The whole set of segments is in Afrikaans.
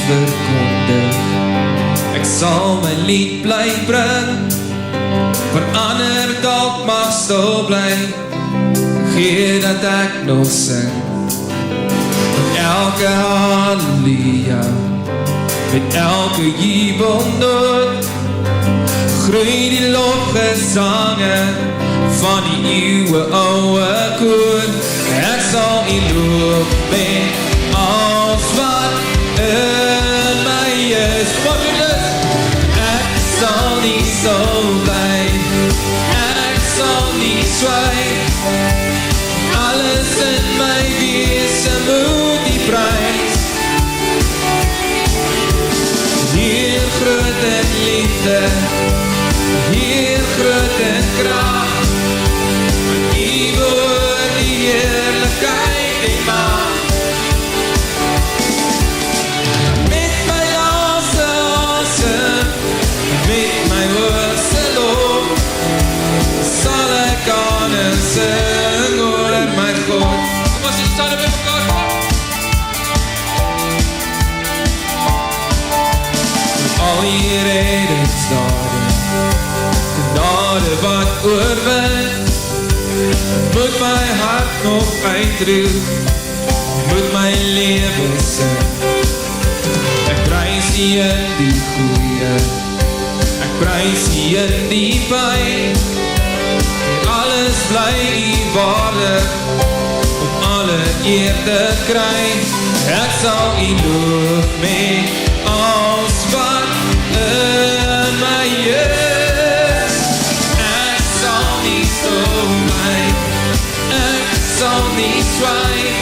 verkondig. Ek sal my lied bly bring, verander dalk mag stil bly, gee dat ek nog sing. Met elke halleluja, met elke jubelnoot, groei die lofgesange van die eeuwe ouwe koor. Ek sal U loof met alles wat in my is. Ek sal nie stil bly, ek sal nie swyg, alles in my wese moet U prys. Heer groot in liefde, Heer groot in krag, U behoort die heerlikheid en mag. Met my laaste asem, met my hoogste lof, sal ek aan en sing oor my God. Kom ons staan met mekaar op. Al die reddingsdade, genade wat oorwin, moet my hart nog uitroep, moet my lewe sing. Ek prys U in die goeie, ek prys U in die pyn, alles bly U waardig, om alle eer te kry. Ek sal U loof met alles wat in my is. Ek sal nie stil bly, ek sal nie swyg,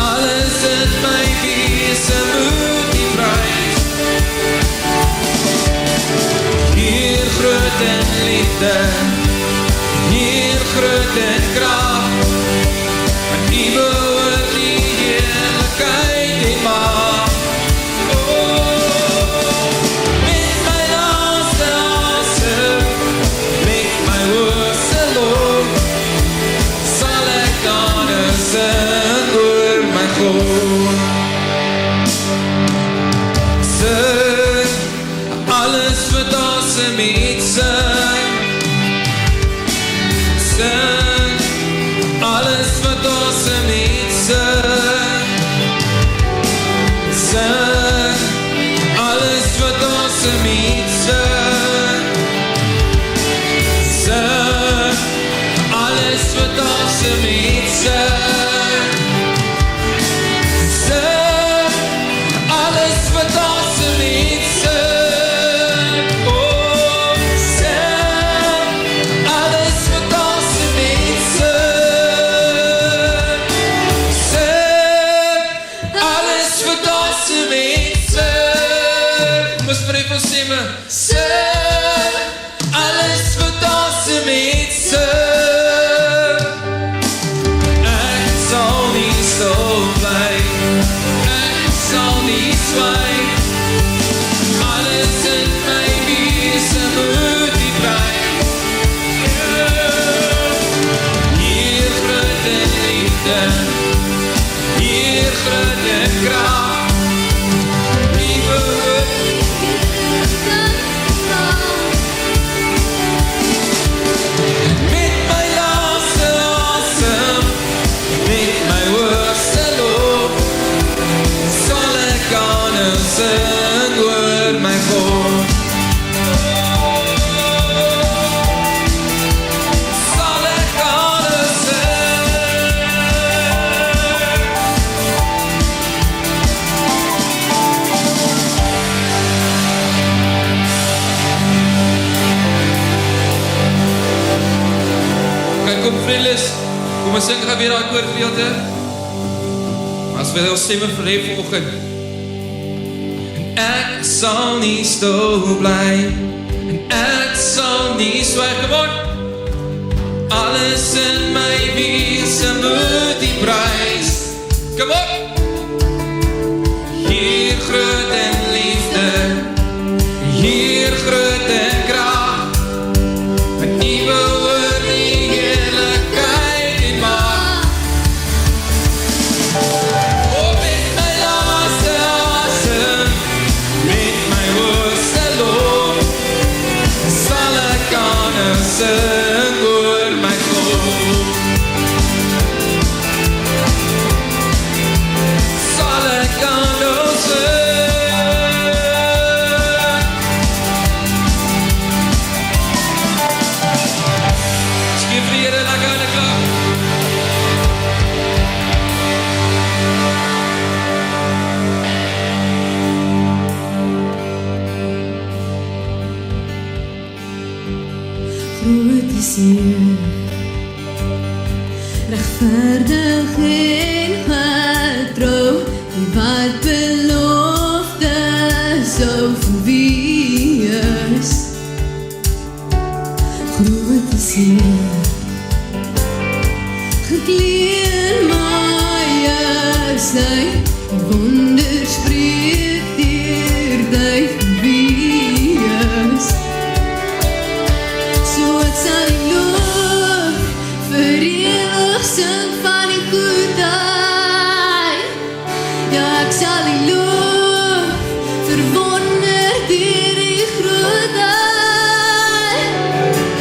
alles in my wese moet U prys. Heer groot in liefde, Heer groot in krag, want U behoort die heerlikheid en mag. Sing oor my God. Sing alles wat asem het, sing. Sing alles wat asem het, sing. Sing alles wat asem het, sing. Sing alles wat asem het, sing. Sing oor my God. Sal ek aan sing. Kijk, kom vriendjes, kom ons sing gaan weer daai koorgedeelte. As we ons stemme verhef vanoggend. Ek sal nie stil bly, en ek sal nie swyg word. Alles in my wese moet U prys. Kom op! Heer groot in liefde, Heer groot in krag, want U behoort die heerlikheid en mag. Op met my laaste asem, Get it like a club. Groot is U, regverdig en getrou, die wat belofte sou verwees. Groot is U, gekleed in majesteit, die wonder spreek deur tyd wees. So ek sal U loof, vir ewig sing van die goedheid. Ja, ek sal U loof, verwonder deur die grootheid.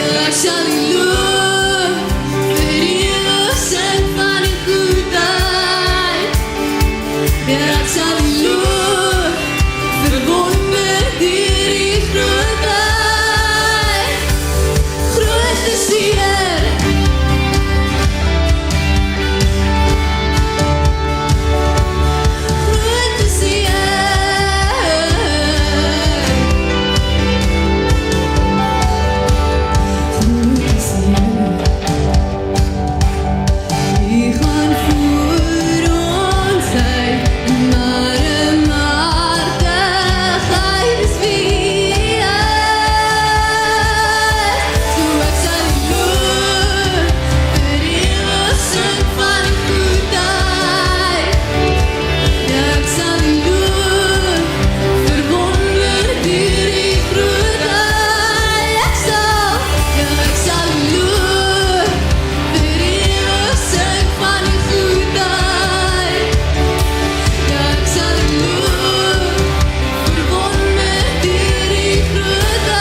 Ja, ek sal U loof, vir ewig sing van die goedheid. Ja, ek sal U loof, verwonder deur die grootheid. Groot is U, Here. Groot is U, Here. Groot is U, U gaan voor ons uit, maar 'n magtigheid is wie so ek sal U loof, vir ewig sing van die goedheid. Ja, ek sal U loof, verwonder deur die grootheid. Ek sal U loof, vir ewig sing van die goedheid. Ja, ek sal U loof, verwonder deur die grootheid.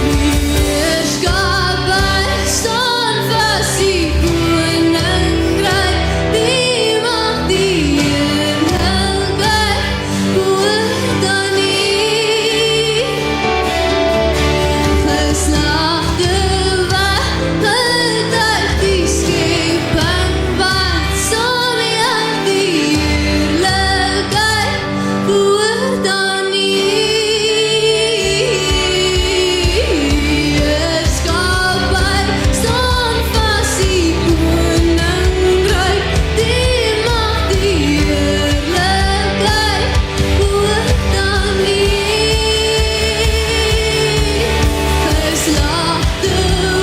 Die heerskappy staan vas, die koninkryk, die mag, die heerlikheid behoort aan U. Geslagte wat getuig die skepping wat saam juig, die heerlikheid behoort aan U. Heerskappy staan vas, die koninkryk, die mag, die heerlikheid behoort aan U. Geslagte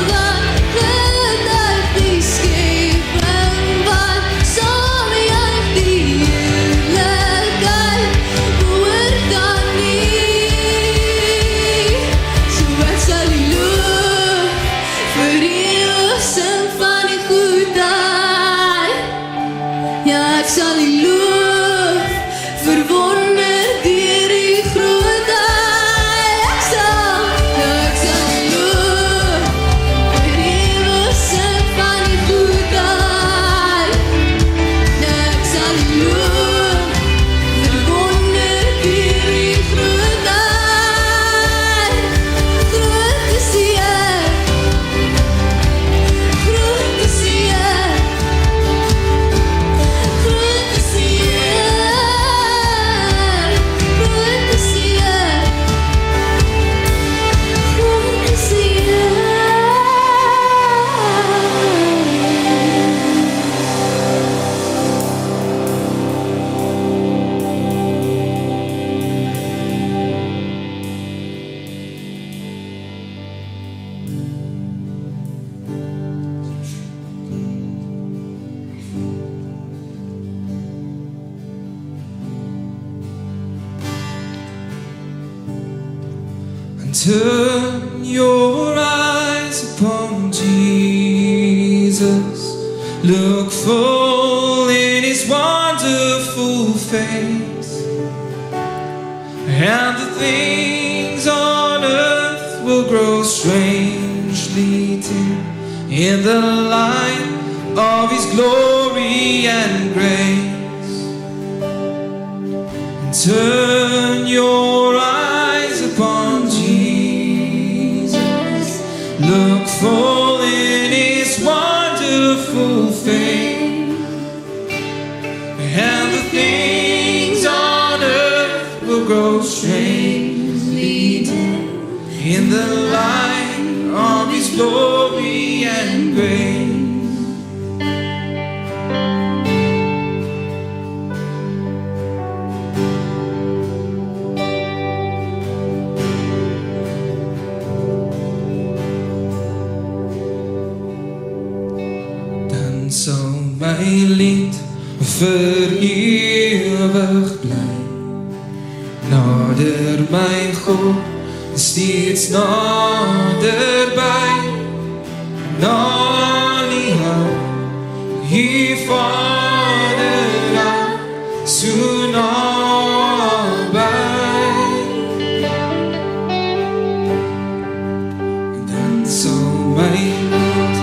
wat getuig die skepping wat saam juig, die heerlikheid behoort aan U. So ek sal U loof, vir ewig sing van die goedheid. Ja, ek sal U loof, verwonder deur die grootheid. Ek sal U loof, vir ewig sing van die goedheid. Ja, ek sal U loof, verwonder deur die grootheid. Groot is U, Here. Groot is U, Here. Groot is U, Here. Groot is U, Here. Groot is U, Turn your eyes upon Jesus. Look full in His wonderful face, and the things on earth will grow strangely dim in the light of His glory and grace. And turn your eyes upon Jesus. Look look full in His wonderful face, and the things on earth will grow strangely dim in the light of His glory and grace. Dan sal my lied vir ewig bly, nader my God, steeds naderby, na die hou, hier Vader aan, so nabij. Dan sal my mond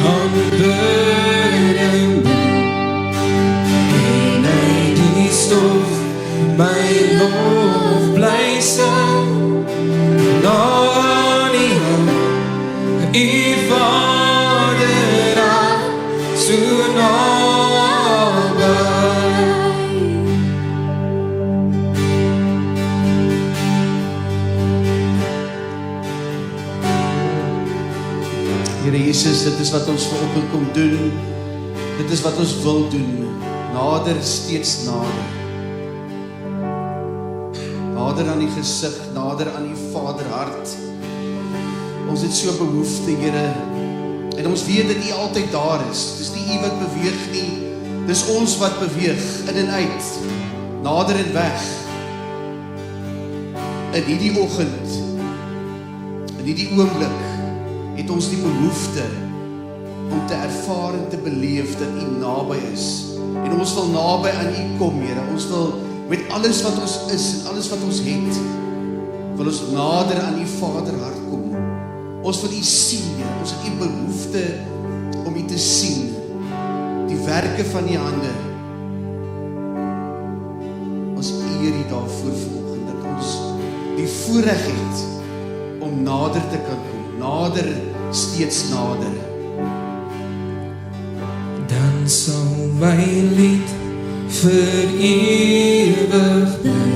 aanbidden en hy die stof my lof bly sing, na die hou, die Vader aan, so nabij. Here Jesus, dit is wat ons vanoggend kom doen. Dit is wat ons wil doen. Nader, steeds nader. Nader aan die gesig, nader aan die Vaderhart. Ons het so behoefte, Here. En ons weet dat U altyd daar is. Dis nie U wat beweeg nie. Dis ons wat beweeg, in en uit. Nader en weg. In hierdie oggend, in hierdie oomblik, het ons die behoefte om te ervaar en te beleef dat U naby is. En ons wil naby aan U kom, Here. Ons wil met alles wat ons is en alles wat ons het, wil ons nader aan U Vaderhart kom. Ons wil U sien, Here. Ons het U behoefte om U te sien. Die werke van U hande. Ons eer U daarvoor vanoggend, dat ons die voorreg het om nader te kan kom. Nader, steeds nader. Dan sal my lied vir ewig bly,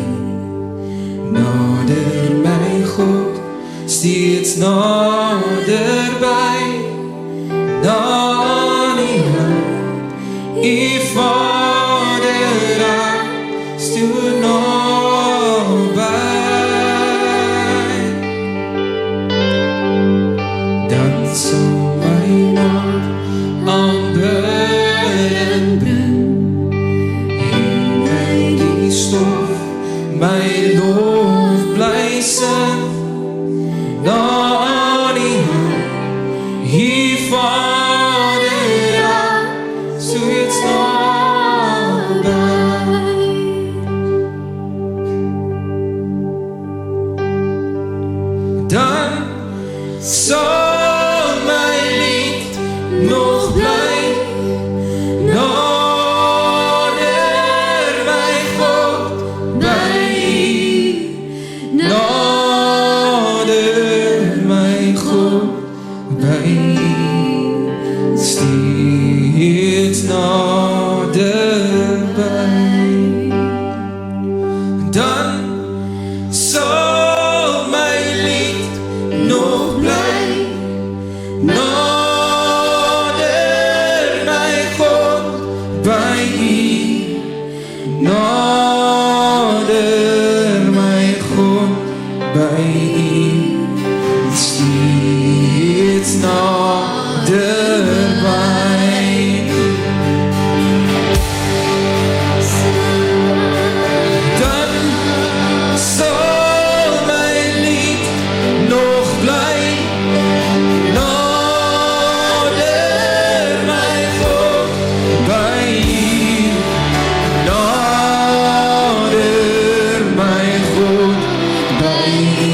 nader my God, steeds naderby, na die hou, U Vader aan, so nabij. Dan sal my naam aanbidden bring, en hy die stof my lof bly sing, na die hou, hier Vader aan, so iets nabij. Dan sal my lied nog bly, nader my God by U, nader my God by U, steeds naderby. Dan sal my lied nog bly, nader my God by U, nader my God by U, steeds naderby. Dan sal my lied nog bly, nader my God by U, nader my God by U,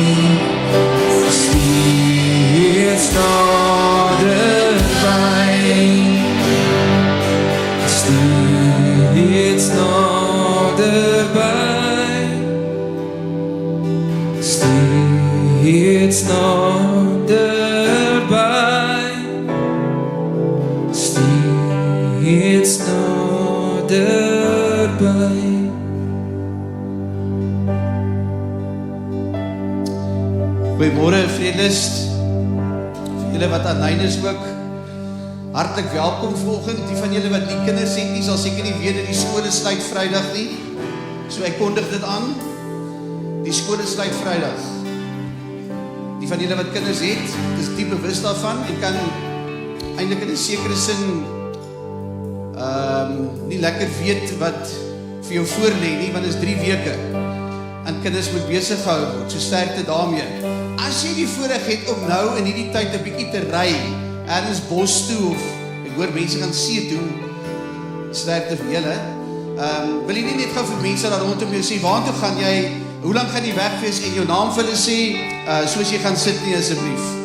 steeds naderby, steeds naderby, steeds naderby. naderby. Goeiemôre Vredelust, vir julle wat aanlyn is ook, hartlik welkom vanoggend. Die van julle wat nie kinders het nie, sal seker nie weet dat die skole sluit Vrydag nie. So ek kondig dit aan, die skole sluit Vrydag. Die van julle wat kinders het, is diep bewus daarvan en kan eintlik in 'n sekere sin nie lekker weet wat vir jou voorlê nie, want dit is 3 weke en kinders moet besig gehou word, so sterkte daarmee. As jy die voorreg het om nou in hierdie tyd 'n bietjie te ry, ergens bos toe of ek hoor mense gaan see toe, sterkte vir julle. Wil jy nie net gou vir mense daar rondom jou sê, waartoe gaan jy, hoe lank gaan jy weg wees en jou naam vir hulle sê, soos jy gaan sit nie asseblief.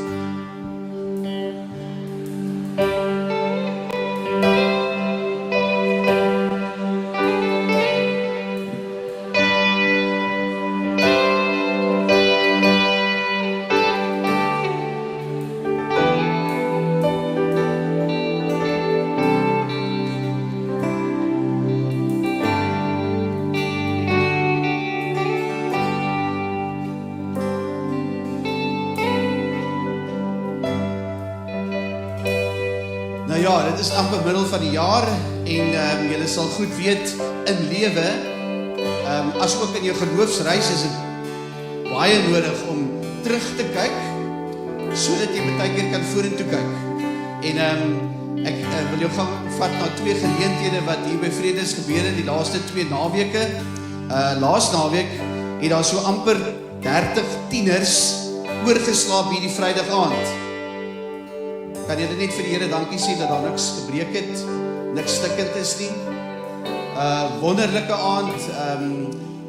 Ja, dit is amper middel van die jaar en julle sal goed weet in lewe, as ook in jou geloofsreis is dit baie nodig om terug te kyk, sodat jy baie keer kan vorentoe kyk. En ek wil jou gaan vat na 2 geleenthede wat hier by Vredes gebeur het die laaste 2 naweke. Laas naweek het daar so amper 30 tieners oorgeslaap hierdie Vrydag aand. Kan jy dit net vir die Here dankie sê dat daar niks gebreek het, niks stikkend is nie. Wonderlike aand,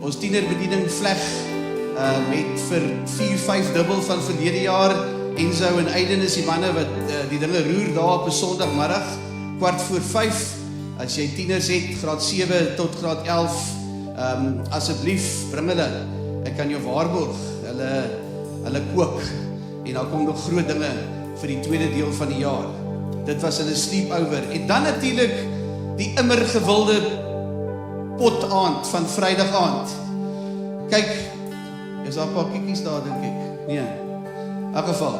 ons tienerbediening vleg met vir 4-5 dubbel van verlede jaar. Enzo en Aiden is die manne wat die dinge roer daar op 'n Sondagmiddag, 4:15. As jy tieners het, graad 7 tot graad 11, asseblief bring hulle. Ek kan jou waarborg, hulle kook en daar kom nog groot dinge vir die tweede deel van die jaar. Dit was hulle sleepover. En dan natuurlik die immer gewilde potaand van Vrydag aand. Kyk, is daar 'n paar kiekies daar dink ek? Nee. In elk geval,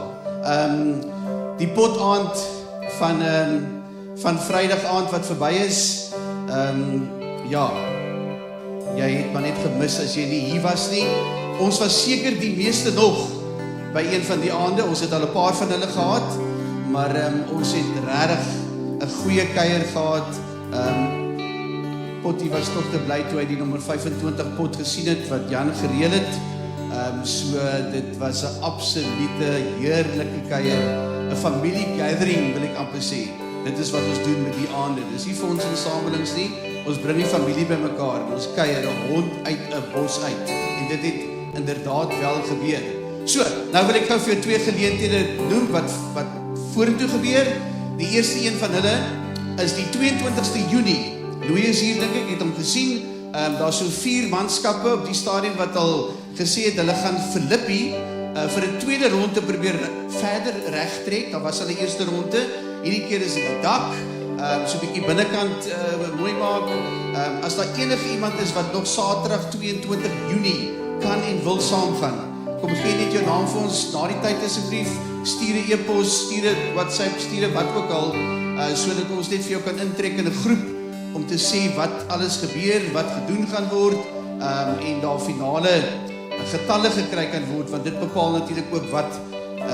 die potaand van Vrydag aand wat verby is, ja, jy het maar net gemis as jy nie hier was nie. Ons was seker die meeste nog by een van die aande, ons het al 'n paar van hulle gehad, maar ons het regtig 'n goeie kuier gehad. Potty was toch te bly toe hy die nommer 25 pot gesien het, wat Jan gereël het. So dit was 'n absolute heerlike kuier, 'n familie gathering wil ek amper sê. Dit is wat ons doen met die aande. Dis nie vir ons insamelings nie, ons bring die familie bymekaar, ons kuier 'n hond uit 'n bos uit. En dit het inderdaad wel gebeur. So, nou wil ek gou vir jou 2 geleenthede noem wat vorentoe gebeur. Die eerste een van hulle is die 22ste Junie. Louis is hier, dink ek, het hom gesien. Daar so 4 manskappe op die stadium wat al gesê het, hulle gaan Filippi vir 'n tweede ronde probeer verder regtrek. Daar was al 'n eerste ronde. Hierdie keer is dit die dak, so 'n bietjie binnekant mooi maak. As daar enige iemand is wat nog Saterdag 22 Junie kan en wil saamgaan, kom gee net jou naam vir ons na die tyd asseblief. Stuur 'n e-pos, stuur 'n WhatsApp, stuur wat ook al, sodat ons net vir jou kan intrek in 'n groep om te sê wat alles gebeur, wat gedoen gaan word, en daar finale getalle gekry kan word, want dit bepaal natuurlik ook wat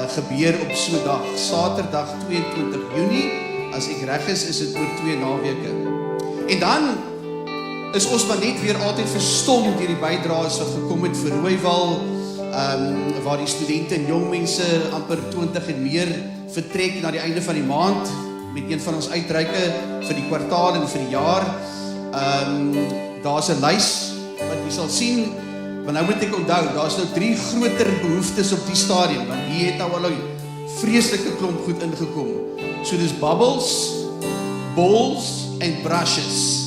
gebeur op so 'n dag. Saterdag 22 Junie, as ek reg is dit oor 2 naweke. En dan is ons maar net weer altyd verstom deur die bydraes wat gekom het vir Rooiwal, waar die studente en jong mense amper 20 en meer vertrek na die einde van die maand met een van ons uitreike vir die kwartaal en vir die jaar. Daar's 'n lys wat jy sal sien, maar nou moet ek onthou, daar's nou 3 groter behoeftes op die stadium, want hier het nou al 'n vreeslike klomp goed ingekom. So dis bubbles, balls en brushes.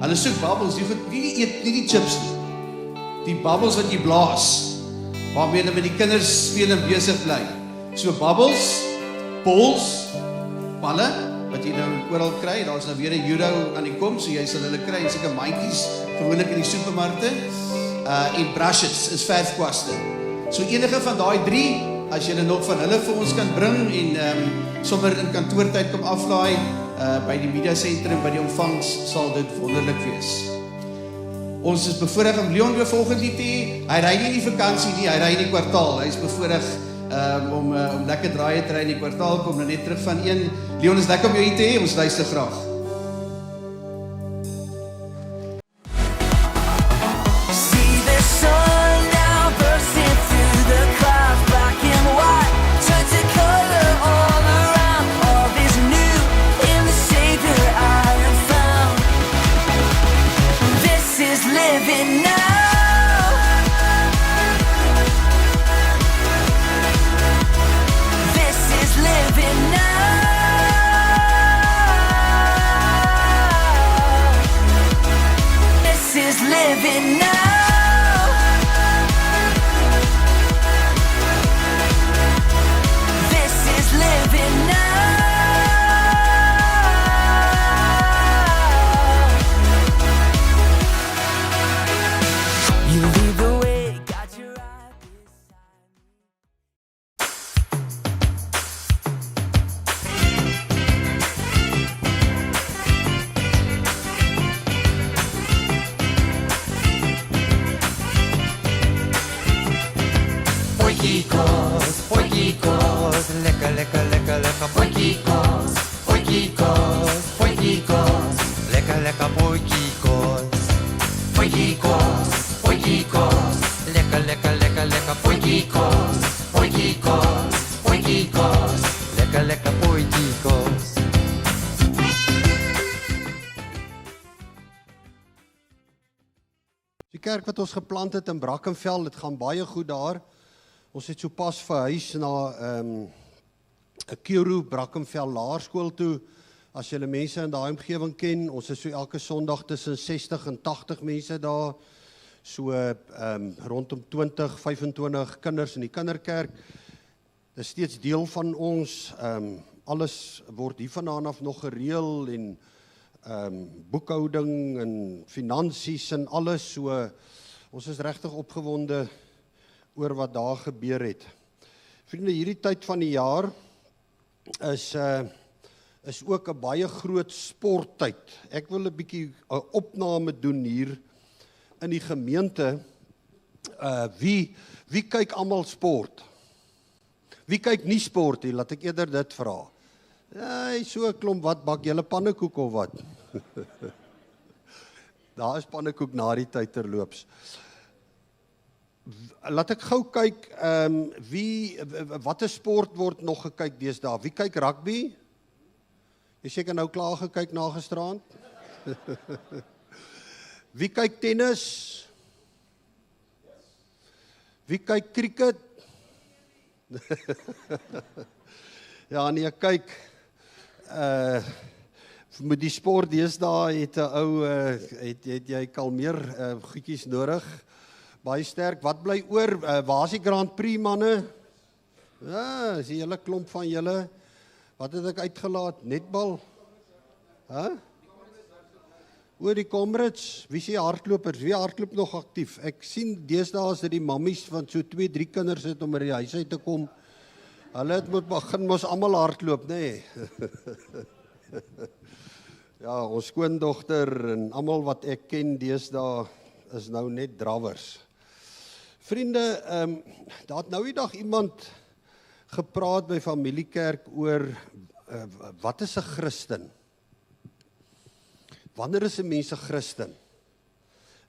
Hulle soek bubbles, die goed, nie die chips nie. Die bubbles wat jy blaas, waarmee hulle met die kinders speel en besig bly. So bubbles, balls, balle wat jy nou oral kry. Daar's nou weer 'n euro aan die kom, so jy sal hulle kry in sulke mandjies gewoonlik in die supermarkte. En brushes is verfkwaste. So enige van daai 3, as jy nog van hulle vir ons kan bring en sommer in kantoortyd kom aflaai by die media sentrum, by die ontvangs, sal dit wonderlik wees. Ons is bevoorreg om Leon weer volgende te hê. Hy ry nie in die vakansie nie, hy ry in die kwartaal. Hy is bevoorreg om lekker draaie te ry in die kwartaal, kom nou net terug van een. Leon, is lekker om jou hier te hê, ons luister graag. Die kerk wat ons geplant het in Brackenfell, dit gaan baie goed daar. Ons het so pas verhuis na 'n Kiro Brackenfell Laerskool toe. As julle mense in daai omgewing ken, ons is so elke Sondag tussen 60 en 80 mense daar. So rondom 20, 25 kinders in die kinderkerk. Dit is steeds deel van ons. Alles word hiervandaan af nog gereël en boekhouding en finansies en alles. So ons is regtig opgewonde oor wat daar gebeur het. Vriende, hierdie tyd van die jaar is ook 'n baie groot sporttyd. Ek wil 'n bietjie 'n opname doen hier in die gemeente. Wie kyk almal sport? Wie kyk nie sport nie? Laat ek eerder dit vra. Ja, so 'n klomp, wat bak julle pannekoek of wat? Daar is pannekoek na die tyd terloops. Laat ek gou kyk, watter sport word nog gekyk deesdae? Wie kyk rugby? Jy seker nou klaar gekyk na gisteraand? Wie kyk tennis? Wie kyk cricket? Ja, nee, kyk, met die sport deesdae het 'n ou, het jy kalmeer goedjies nodig, baie sterk. Wat bly oor? Waar is die Grand Prix manne? Ja, is die hele klomp van julle. Wat het ek uitgelaat? Netbal? Oor die Comrades, wie is die hardlopers? Wie hardloop nog aktief? Ek sien deesdae as dit die mammies van so 2-3 kinders het om by die huis uit te kom. Hulle het moet begin mos almal hardloop, nê? Nee. Ja, ons skoondogter en almal wat ek ken deesdae is nou net drawers. Vriende, daar het nou die dag iemand gepraat by Familiekerk oor wat is 'n Christen? Wanneer is 'n mens 'n Christen?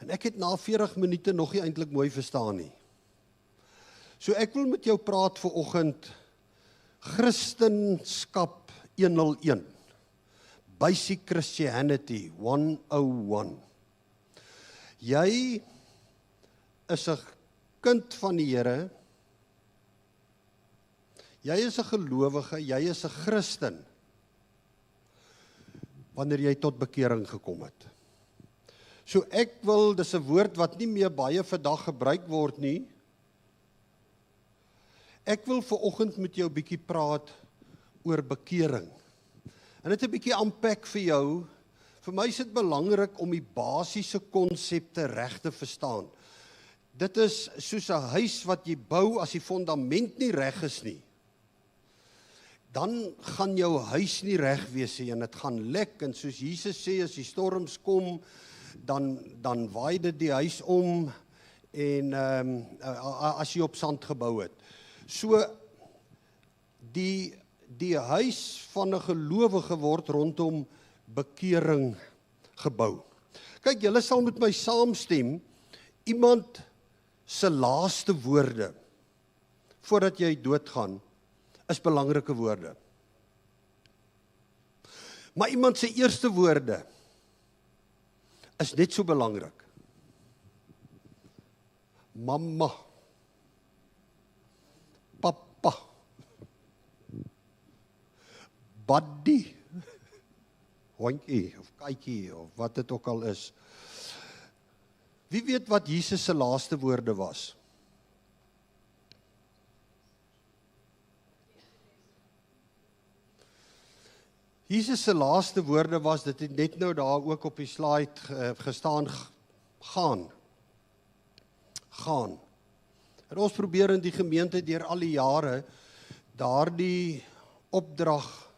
En ek het na 40 minute nog nie eintlik mooi verstaan nie. So ek wil met jou praat vanoggend Christenskap 101. Basic Christianity 101. Jy is 'n kind van die Here. Jy is 'n gelowige, jy is 'n Christen. Wanneer jy tot bekering gekom het. So ek wil, dis 'n woord wat nie meer baie vandag gebruik word nie. Ek wil vanoggend met jou 'n bietjie praat oor bekering. En dit 'n bietjie unpack vir jou. Vir my is dit belangrik om die basiese konsepte reg te verstaan. Dit is soos 'n huis wat jy bou as die fondament nie reg is nie. Dan gaan jou huis nie reg wees nie en dit gaan lek en soos Jesus sê as die storms kom, dan waai dit die huis om en as jy op sand gebou het. So die huis van 'n gelowige word rondom bekering gebou. Kyk, julle sal met my saamstem, iemand se laaste woorde voordat jy doodgaan is belangrike woorde. Maar iemand se eerste woorde is net so belangrik. Mamma, papa, buddy, hondjie of katjie of wat dit ook al is. Wie weet wat Jesus se laaste woorde was? Jesus se laaste woorde was, dit het net nou daar ook op die slide gestaan, gaan. En ons probeer in die gemeente deur al die jare daardie opdrag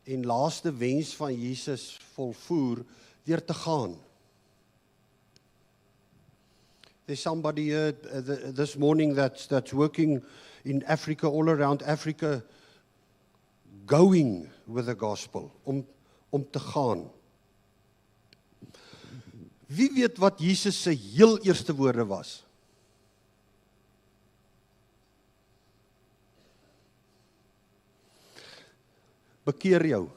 en laaste wens van Jesus volvoer deur te gaan. There's somebody here this morning that's working in Africa, all around Africa, going with the gospel, om te gaan. Wie weet wat Jesus se heel eerste woorde was? Bekeer jou.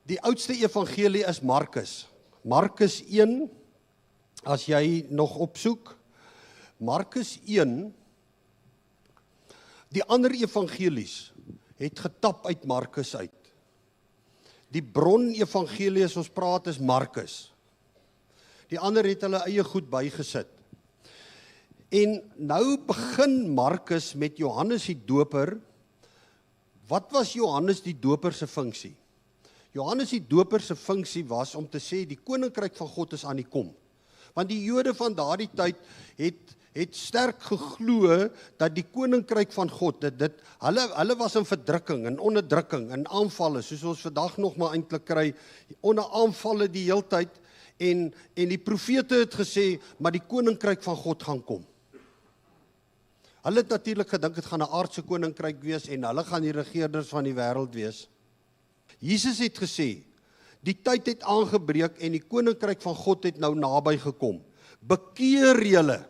Die oudste evangelie is Markus. Markus 1, as jy nog opsoek, Markus 1, die ander evangelies het getap uit Markus uit. Die bron evangelie as ons praat is Markus. Die ander het hulle eie goed bygesit. En nou begin Markus met Johannes die Doper. Wat was Johannes die Doper se funksie? Johannes die Doper se funksie was om te sê die koninkryk van God is aan die kom. Want die Jode van daardie tyd het sterk geglo dat die koninkryk van God, hulle was in verdrukking, in onderdrukking, in aanvalle, soos ons vandag nog maar eintlik kry, onder aanvalle die heeltyd, en die profete het gesê, maar die koninkryk van God gaan kom. Hulle het natuurlik gedink het gaan 'n aardse koninkryk wees en hulle gaan die regerders van die wêreld wees. Jesus het gesê, die tyd het aangebreek en die koninkryk van God het nou naby gekom. Bekeer julle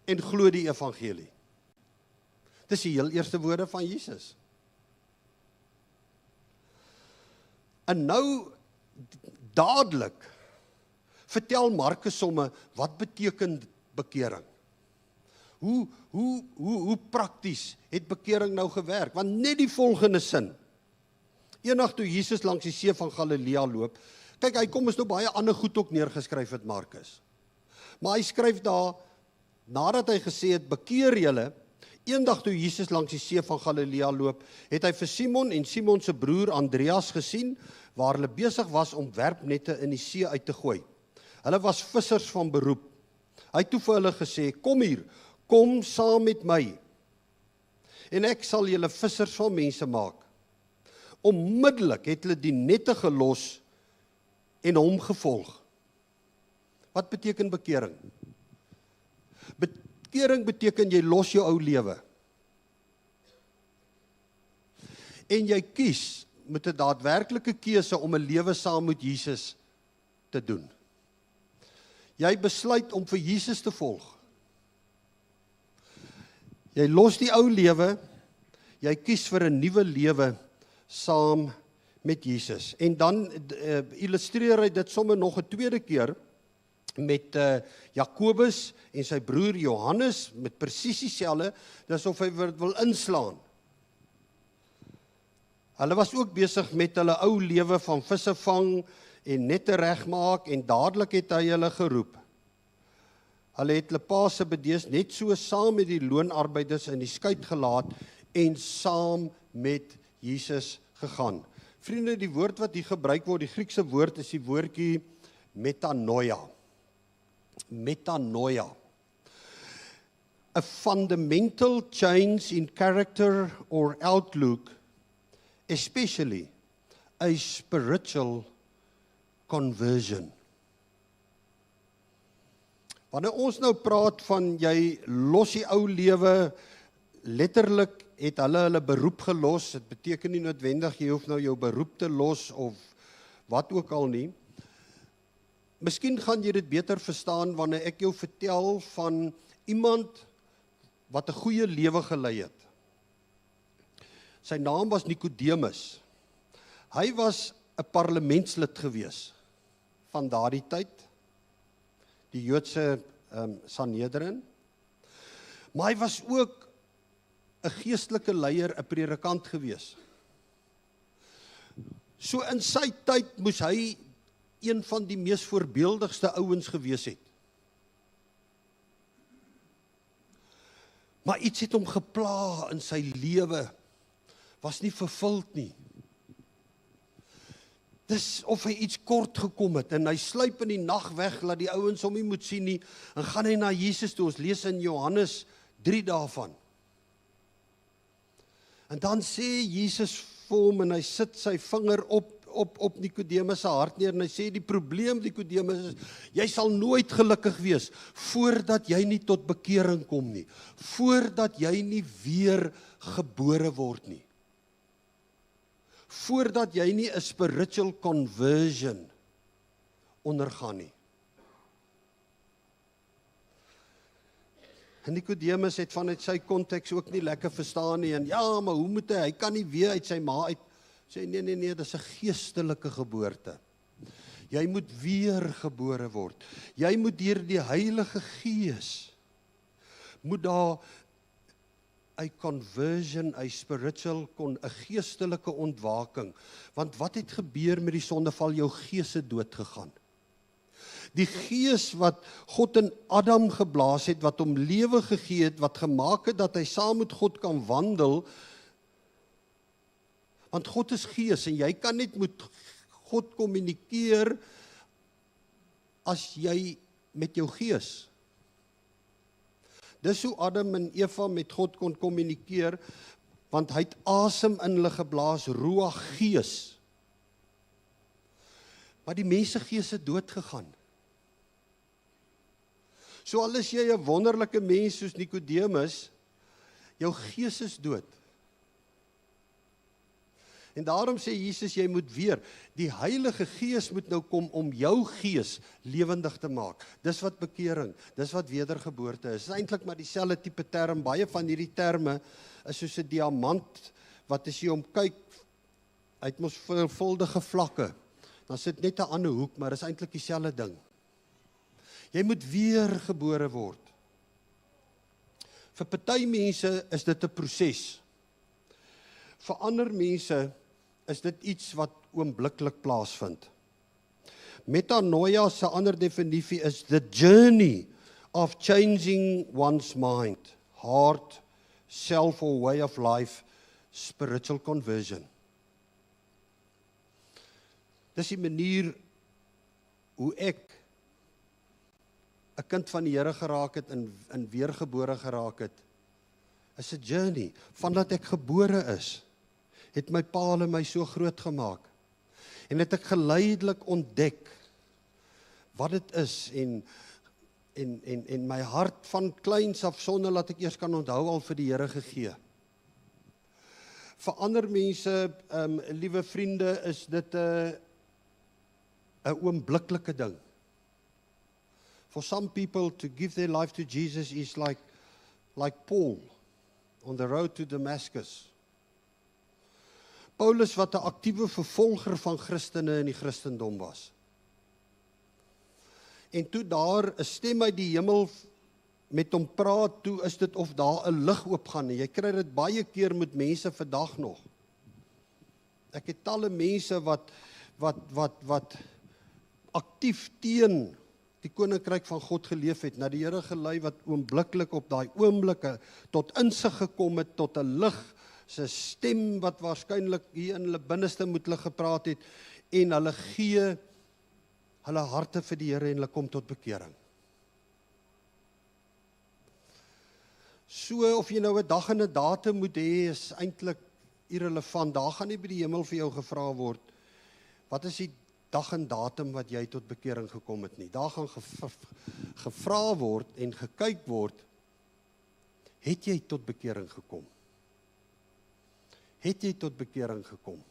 en glo die evangelie. Dis die heel eerste woorde van Jesus. En nou dadelik vertel Markus somme wat beteken bekering. Hoe prakties het bekering nou gewerk? Want net die volgende sin. Eendag toe Jesus langs die see van Galilea loop, kyk, hy kom is nou baie ander goed ook neergeskryf het Markus. Maar hy skryf daar, nadat hy gesê het, bekeer julle, eendag toe Jesus langs die see van Galilea loop, het hy vir Simon en Simon se broer Andreas gesien, waar hulle besig was om werpnette in die see uit te gooi. Hulle was vissers van beroep. Hy het toe vir hulle gesê, kom hier, kom saam met my, en ek sal julle vissers van mense maak. Onmiddellik het hulle die nette gelos en hom gevolg. Wat beteken bekering? Bekering beteken jy los jou ou lewe. En jy kies met 'n daadwerklike keuse om 'n lewe saam met Jesus te doen. Jy besluit om vir Jesus te volg. Jy los die ou lewe, jy kies vir 'n nuwe lewe saam met Jesus. En dan illustreer hy dit sommer nog 'n tweede keer met Jakobus en sy broer Johannes met presies dieselfde, dis of hy wil inslaan. Hulle was ook besig met hulle ou lewe van visse vang en nette regmaak en dadelik het hy hulle geroep. Hulle het hulle pa se bedees net so saam met die loonarbeiders in die skuit gelaat en saam met Jesus gegaan. Vriende, die woord wat hier gebruik word, die Griekse woord is die woordjie metanoia. Metanoia. A fundamental change in character or outlook, especially a spiritual conversion. Wanneer ons nou praat van jy los die ou lewe, letterlik het hulle beroep gelos, dit beteken nie noodwendig jy hoef nou jou beroep te los of wat ook al nie. Miskien gaan jy dit beter verstaan wanneer ek jou vertel van iemand wat 'n goeie lewe gelei het. Sy naam was Nikodemus. Hy was 'n parlementslid gewees van daardie tyd, die Joodse Sanhedrin. Maar hy was ook 'n geestelike leier, 'n predikant gewees. So in sy tyd moes hy een van die mees voorbeeldigste ouens gewees het. Maar iets het hom gepla in sy lewe, was nie vervuld nie. Dis of hy iets kort gekom het, en hy sluip in die nag weg, laat die ouens hom nie moet sien nie, en gaan hy na Jesus toe. Ons lees in Johannes 3 daarvan. En dan sê Jesus vir hom, en hy sit sy vinger op Nikodemus se hart neer, en hy sê, die probleem Nikodemus is, jy sal nooit gelukkig wees, voordat jy nie tot bekering kom nie, voordat jy nie weer gebore word nie, voordat jy nie 'n spiritual conversion ondergaan nie. En Nikodemus het vanuit sy konteks ook nie lekker verstaan nie, en ja, maar hoe moet hy kan nie weer uit sy ma uit, sê nee, dis 'n geestelike geboorte. Jy moet weer gebore word. Jy moet deur die Heilige Gees, moet daar 'n conversion, 'n spiritual, 'n geestelike ontwaking. Want wat het gebeur met die sondeval? Jou gees het dood gegaan. Die gees wat God in Adam geblaas het, wat hom lewe gegee het, wat gemaak het dat hy saam met God kan wandel, want God is gees, en jy kan net met God kommunikeer as jy met jou gees. Dis hoe Adam en Eva met God kon kommunikeer, want hy het asem in hulle geblaas, ruach gees. Maar die mense gees het dood gegaan. So al is jy 'n wonderlike mens soos Nikodemus, jou gees is dood. En daarom sê Jesus, jy moet weer, die Heilige Gees moet nou kom om jou gees lewendig te maak. Dis wat bekering, dis wat wedergeboorte is. Dis eintlik maar dieselfde tipe term, baie van hierdie terme is soos 'n diamant, wat as jy hom kyk, hy het mos veelvuldige vlakke, dan sit net 'n ander hoek, maar dis eintlik dieselfde ding. Jy moet weer gebore word. Vir party mense is dit 'n proses. Vir ander mense is dit iets wat oombliklik plaasvind. Metanoia se ander definisie is the journey of changing one's mind, heart, self or way of life, spiritual conversion. Dis die manier hoe ek 'n kind van die Here geraak het en weergebore geraak het. Is 'n journey. Vandat ek gebore is, het my pa hulle my so groot gemaak. En het ek geleidelik ontdek wat dit is, en my hart van kleins af, sonder dat ek eers kan onthou, al vir die Here gegee. Vir ander mense, liewe vriende, is dit 'n oombliklike ding. For some people, to give their life to Jesus is like Paul on the road to Damascus. Paulus wat 'n aktiewe vervolger van Christene in die Christendom was. En toe daar 'n stem uit die hemel met hom praat, toe is dit of daar 'n lig oopgaan. En jy kry dit baie keer met mense vandag nog. Ek het talle mense wat aktief teen die koninkryk van God geleef het, na die Here gelei, wat oombliklik op daai oomblikke tot insig gekom het, tot 'n lig 'n stem wat waarskynlik hier in hulle binneste moet hulle gepraat het, en hulle gee hulle harte vir die Here en hulle kom tot bekering. So of jy nou 'n dag en 'n datum moet hê, is eintlik irrelevant. Daar gaan nie by die hemel vir jou gevra word, wat is die dag en datum wat jy tot bekering gekom het nie. Daar gaan gevra word en gekyk word, het jy tot bekering gekom? Het jy tot bekering gekom?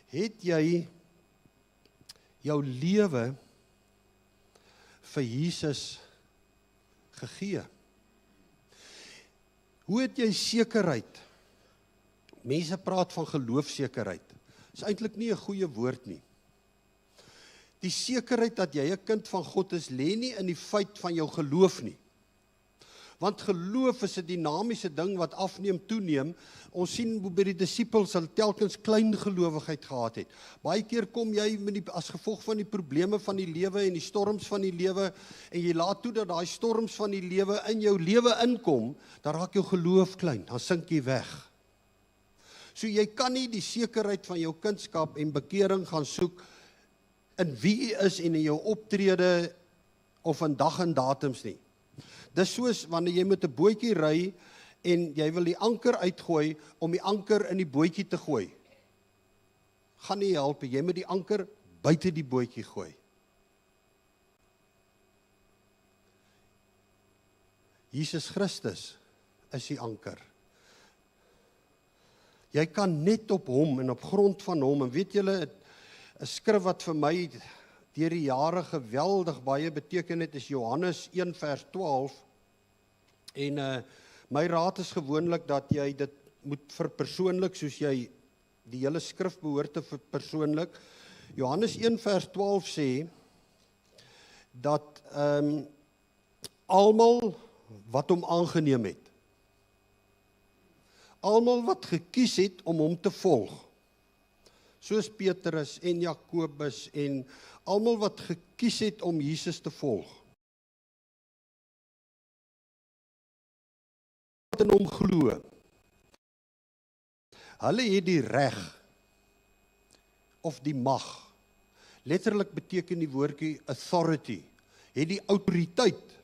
Het jy jou lewe vir Jesus gegee? Hoe het jy sekerheid? Mense praat van geloofsekerheid. Is eintlik nie 'n goeie woord nie. Die sekerheid dat jy 'n kind van God is, lê nie in die feit van jou geloof nie. Want geloof is 'n dinamiese ding wat afneem, toeneem. Ons sien hoe by die disippels hulle telkens klein gelowigheid gehad het. Baie keer kom jy as gevolg van die probleme van die lewe en die storms van die lewe, en jy laat toe dat daai storms van die lewe in jou lewe inkom, dan raak jou geloof klein, dan sink jy weg. So jy kan nie die sekerheid van jou kindskap en bekering gaan soek in wie jy is en in jou optrede of in dag en datums nie. Dis soos wanneer jy met 'n bootjie ry en jy wil die anker uitgooi om die anker in die bootjie te gooi. Gaan nie help, jy moet die anker buite die bootjie gooi. Jesus Christus is die anker. Jy kan net op hom en op grond van hom, en weet julle, 'n skrif wat vir my deur die jare geweldig baie beteken het, is Johannes 1 vers 12, en my raad is gewoonlik dat jy dit moet verpersoonlik, soos jy die hele skrif behoort te verpersoonlik. Johannes 1 vers 12 sê, dat almal wat hom aangeneem het, almal wat gekies het om hom te volg, soos Petrus en Jakobus en almal wat gekies het om Jesus te volg, wat in hom glo, hulle het die reg of die mag, letterlik beteken die woordjie authority, het die autoriteit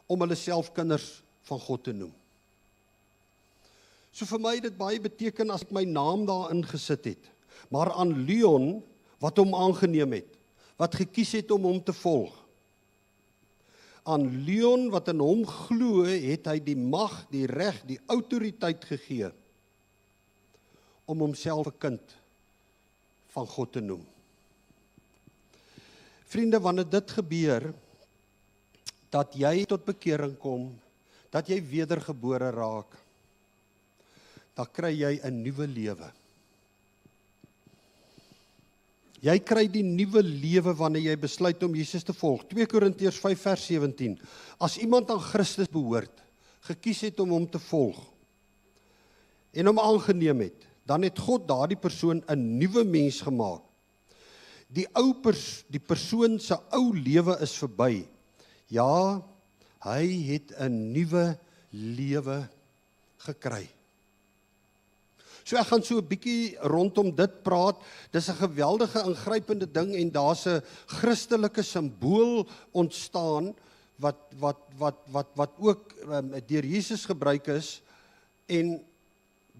om hulle self kinders van God te noem. So vir my het dit baie beteken as ek my naam daarin gesit het, maar aan Leon wat hom aangeneem het, wat gekies het om hom te volg. Aan Leon wat in hom glo, het hy die mag, die reg, die autoriteit gegee om homself 'n kind van God te noem. Vriende, wanneer dit gebeur, dat jy tot bekering kom, dat jy wedergebore raak, dan kry jy 'n nuwe lewe. Jy kry die nuwe lewe wanneer jy besluit om Jesus te volg. 2 Korintiërs 5 vers 17. As iemand aan Christus behoort, gekies het om hom te volg en hom aangeneem het, dan het God daardie persoon 'n nuwe mens gemaak. Die persoon se ou lewe is verby. Ja, hy het 'n nuwe lewe gekry. So ek gaan so 'n bietjie rondom dit praat. Dis 'n geweldige ingrypende ding en daar's 'n Christelike simbool ontstaan wat ook deur Jesus gebruik is en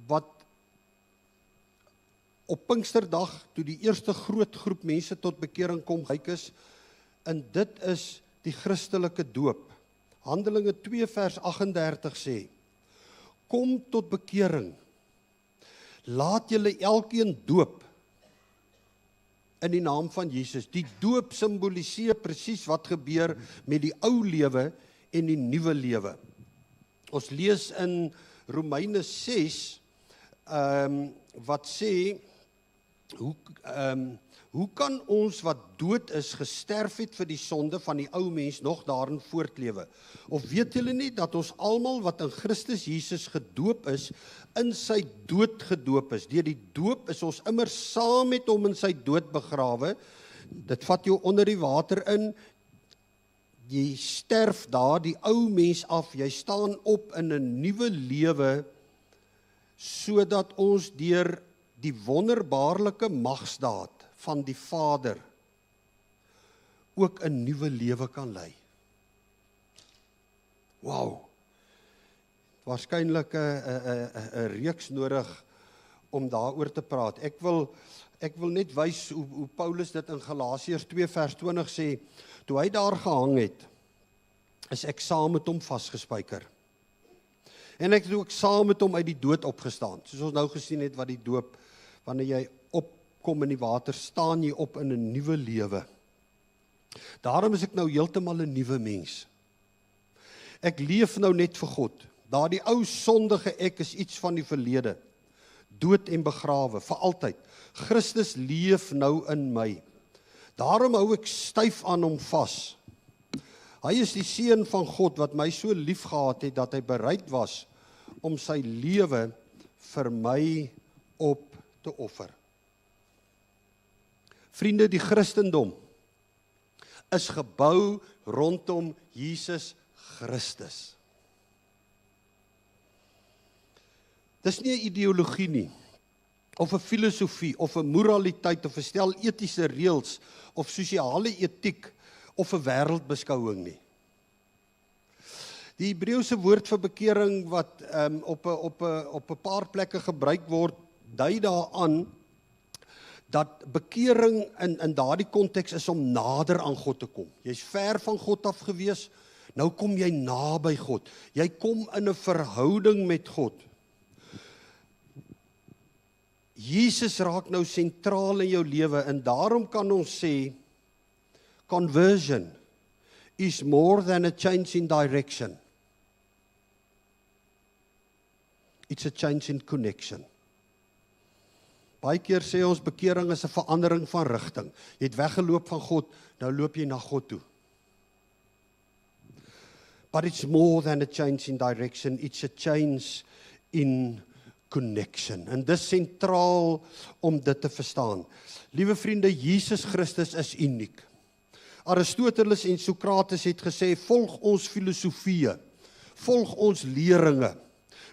wat op Pinksterdag toe die eerste groot groep mense tot bekering kom gebruik is, en dit is die Christelike doop. Handelinge 2 vers 38 sê: Kom tot bekering. Laat julle elkeen doop in die naam van Jesus. Die doop simboliseer presies wat gebeur met die ou lewe en die nuwe lewe. Ons lees in Romeine 6 wat sê, hoe kan ons wat dood is, gesterf het vir die sonde van die ou mens, nog daarin voortlewe? Of weet julle nie dat ons almal wat in Christus Jesus gedoop is, in sy dood gedoop is? Deur die doop is ons immer saam met hom in sy dood begrawe. Dit vat jou onder die water in. Jy sterf daar, die ou mens af, jy staan op in 'n nuwe lewe sodat ons deur die wonderbaarlike magsdaad van die Vader ook 'n nuwe lewe kan lei. Wow. Waarskynlik 'n reeks nodig om daaroor te praat. Ek wil net wys hoe Paulus dit in Galasiërs 2 vers 20 sê, toe hy daar gehang het, is ek saam met hom vasgespijker. En ek het ook saam met hom uit die dood opgestaan. Soos ons nou gesien het wat die doop, wanneer jy opkom in die water, staan jy op in 'n nuwe lewe. Daarom is ek nou heeltemal 'n nuwe mens. Ek leef nou net vir God. Daardie ou sondige ek is iets van die verlede. Dood en begrawe, vir altyd. Christus leef nou in my. Daarom hou ek styf aan hom vas. Hy is die seun van God wat my so lief gehad het, dat hy bereid was om sy lewe vir my op te offer. Vriende, die Christendom is gebou rondom Jesus Christus. Dis nie 'n ideologie nie, of 'n filosofie, of 'n moraliteit, of 'n stel etiese reëls, of sosiale etiek, of 'n wêreldbeskouing nie. Die Hebreëse woord vir bekering wat op 'n paar plekke gebruik word, dui daaraan dat bekering in daardie konteks is om nader aan God te kom. Jy's ver van God af gewees, nou kom jy naby God. Jy kom in 'n verhouding met God. Jesus raak nou sentraal in jou lewe en daarom kan ons sê, conversion is more than a change in direction. It's a change in connection. Baie keer sê ons bekering is 'n verandering van rigting. Jy het weggeloop van God, nou loop jy na God toe. But it's more than a change in direction, it's a change in connection. En dis sentraal om dit te verstaan. Liewe vriende, Jesus Christus is uniek. Aristoteles en Sokrates het gesê, volg ons filosofieë, volg ons leringe.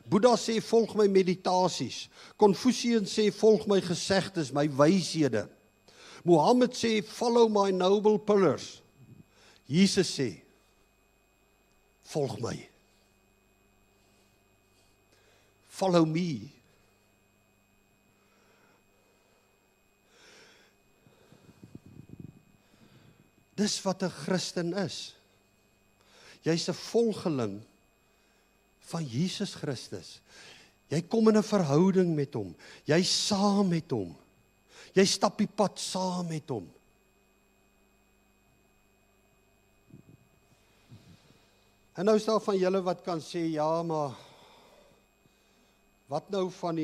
Boeddha sê, volg my meditasies. Confucius sê, volg my gesegdes, my wyshede. Mohammed sê, follow my noble pillars. Jesus sê, volg my. Follow me. Dis wat 'n Christen is. Jy's 'n volgeling van Jesus Christus. Jy kom in 'n verhouding met hom. Jy's saam met hom. Jy stap die pad saam met hom. En nou is daar van julle wat kan sê, ja, maar wat nou van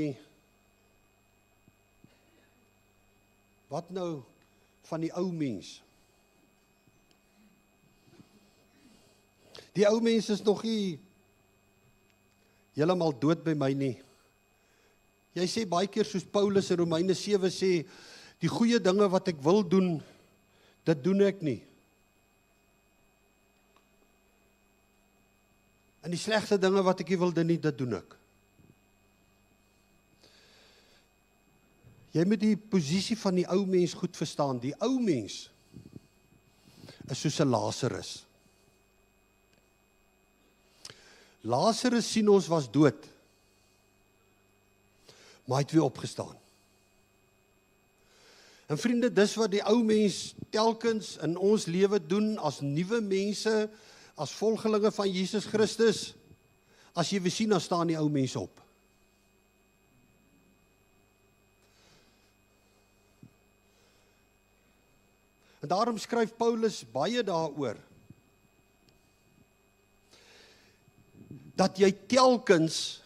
die ou mens? Die ou mens is nog nie heeltemal dood by my nie. Jy sê baie keer soos Paulus in Romeine 7 sê, die goeie dinge wat ek wil doen, dit doen ek nie. En die slegte dinge wat ek nie wil doen nie, dit doen ek. Jy moet die posisie van die ou mens goed verstaan. Die ou mens is soos 'n Lazarus. Lazarus sien ons was dood, maar hy het weer opgestaan. En vriende, dis wat die ou mens telkens in ons lewe doen as nuwe mense, as volgelinge van Jesus Christus. As jy weer sien, dan staan die ou mens op. En daarom skryf Paulus baie daaroor, dat jy telkens,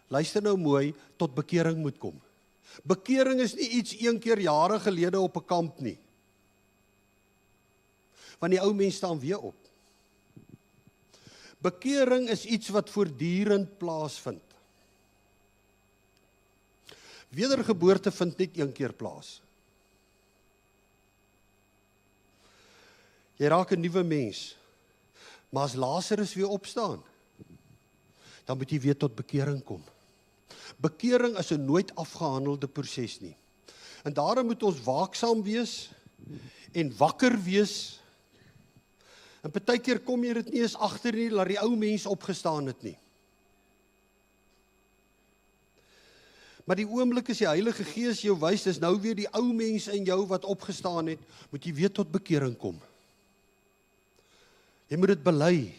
luister nou mooi, tot bekering moet kom. Bekering is nie iets een keer jare gelede op 'n kamp nie. Want die ou mens staan weer op. Bekering is iets wat voortdurend plaasvind. Wedergeboorte vind net een keer plaas. Jy raak 'n nuwe mens. Maar as Lazarus weer opstaan, dan moet jy weer tot bekering kom. Bekering is 'n nooit afgehandelde proses nie. En daarom moet ons waaksaam wees en wakker wees. En partykeer kom jy dit nie eens agter nie, laat die ou mens opgestaan het nie. Maar die oomblik as die Heilige Gees jou wys, dis nou weer die ou mens in jou wat opgestaan het, moet jy weer tot bekering kom. Jy moet dit bely.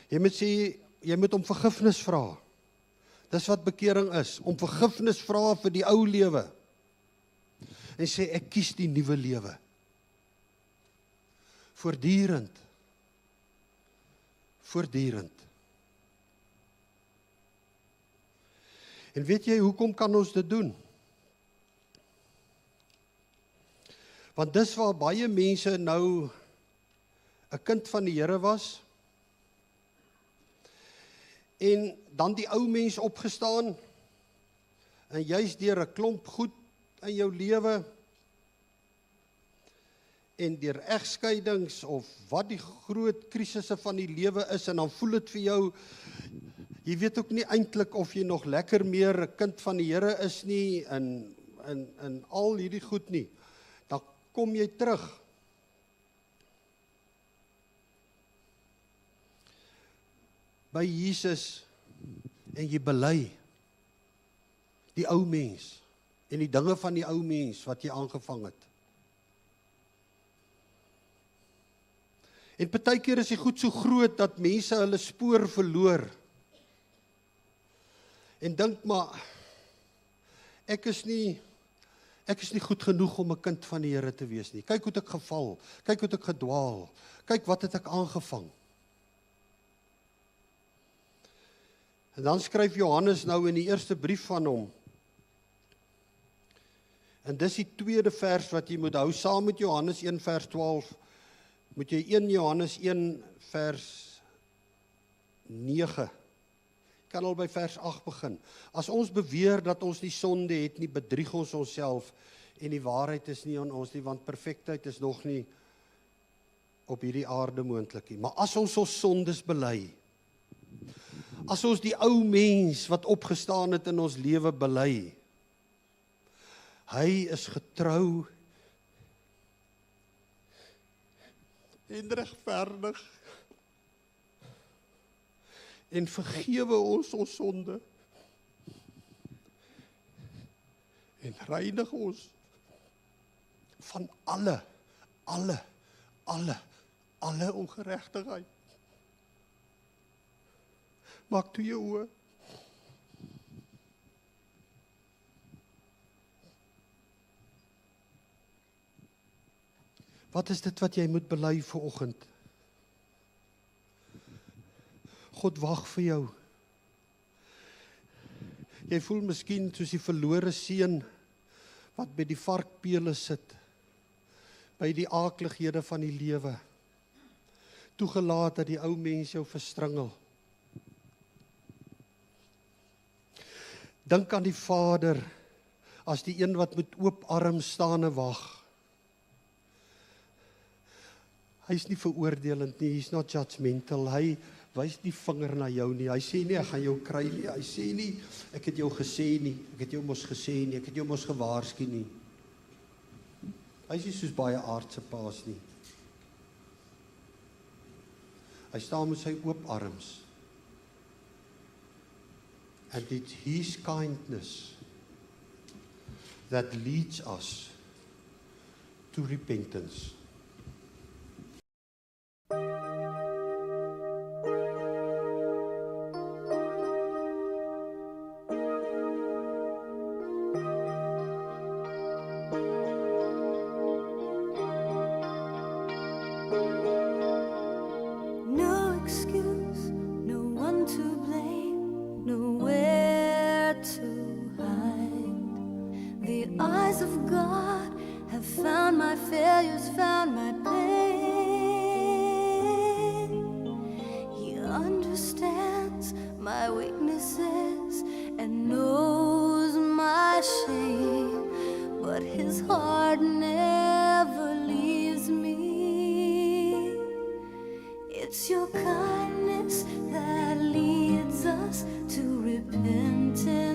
Jy moet sê, jy moet om vergifnis vra. Dis wat bekering is, om vergifnis vra vir die ou lewe. En sê, ek kies die nuwe lewe. Voortdurend. Voortdurend. En weet jy, hoekom kan ons dit doen? Want dis waar baie mense nou 'n kind van die Here was, en dan die ou mens opgestaan, en jy's deur 'n klomp goed in jou lewe, en deur egskeidings, of wat die groot krisisse van die lewe is, en dan voel dit vir jou, jy weet ook nie eintlik of jy nog lekker meer 'n kind van die Here is nie, en al hierdie goed nie. Dan kom jy terug. By Jesus, en jy bely die ou mens, en die dinge van die ou mens wat jy aangevang het. En partykeer is die goed so groot, dat mense hulle spoor verloor, en dink maar, ek is nie goed genoeg om 'n kind van die Here te wees nie. Kyk hoe het ek geval, kyk hoe het ek gedwaal, kyk wat het ek aangevang. En dan skryf Johannes nou in die eerste brief van hom, en dis die tweede vers wat jy moet hou, saam met Johannes 1 vers 12, moet jy 1 Johannes 1 vers 9, kan al by vers 8 begin. As ons beweer dat ons nie sonde het nie, bedrieg ons onsself, en die waarheid is nie aan ons nie, want perfektheid is nog nie op hierdie aarde moontlik nie. Maar as ons sondes bely, as ons die ou mens wat opgestaan het in ons lewe bely, hy is getrou en regverdig en vergewe ons sonde en reinig ons van alle ongeregtigheid. Maak toe jou oë. Wat is dit wat jy moet bely vanoggend? God wag vir jou. Jy voel miskien soos die verlore seun wat by die varkpele sit, by die aaklighede van die lewe, toegelaat dat die ou mens jou verstringel. Dink aan die Vader as die een wat met oop arm staan en wag. Hy is nie veroordelend nie, he's not judgmental, hy wys nie vinger na jou nie, hy sê nie, ek gaan jou kry nie, hy sê nie, ek het jou gesê nie, ek het jou mos gesê nie, ek het jou mos gewaarsku nie. Hy is nie soos baie aardse paas nie. Hy staan met sy oop arms. And it's his kindness that leads us to repentance. No excuse, no one to blame, nowhere to hide. The eyes of God have found my failures, found my pain. He understands my weaknesses and knows my shame, but his heart never leaves me. It's your kindness that leads us to repentance.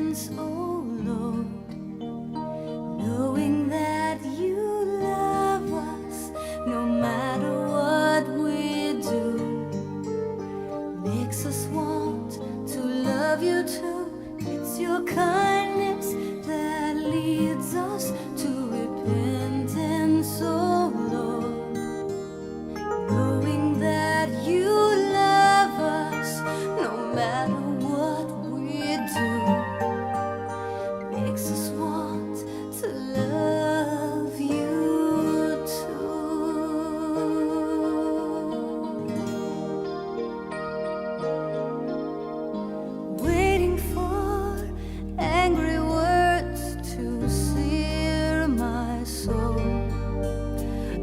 kindness that leads us to repentance, oh Lord. Knowing that you love us no matter what we do, makes us want to love you too. Waiting for angry words to sear my soul,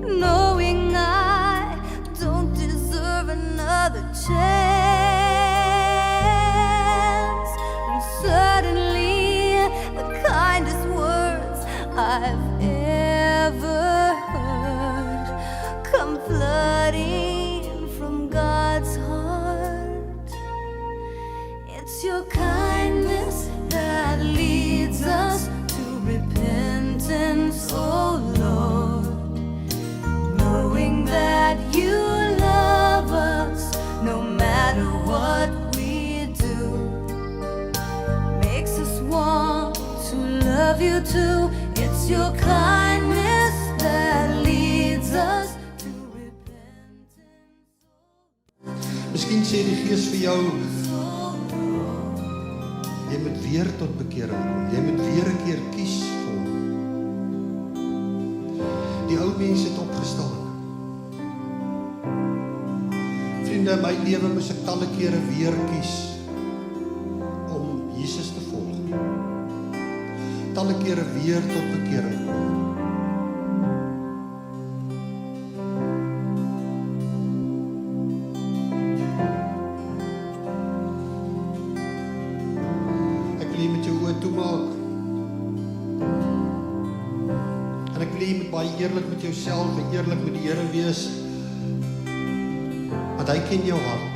knowing I don't deserve another chance. And suddenly the kindest words I've ever heard come flooding from God's heart. It's your kindness that leads us to repentance, oh Lord. Knowing that you love us no matter what we do, makes us want to love you too. It's your kindness that leads us to repentance. Miskien sê die Gees vir jou, jy moet weer tot bekering kom. Jy moet weer 'n keer kies vir hom. Die ou mense het opgestaan. Vriende, in my lewe moes ek talle kere weer kies om Jesus te volg. Talle kere weer tot bekering kom. Ek wil jy met jou oë toemaak. En ek wil jy moet baie eerlik met jouself en eerlik met die Here wees. Want hy ken jou hart.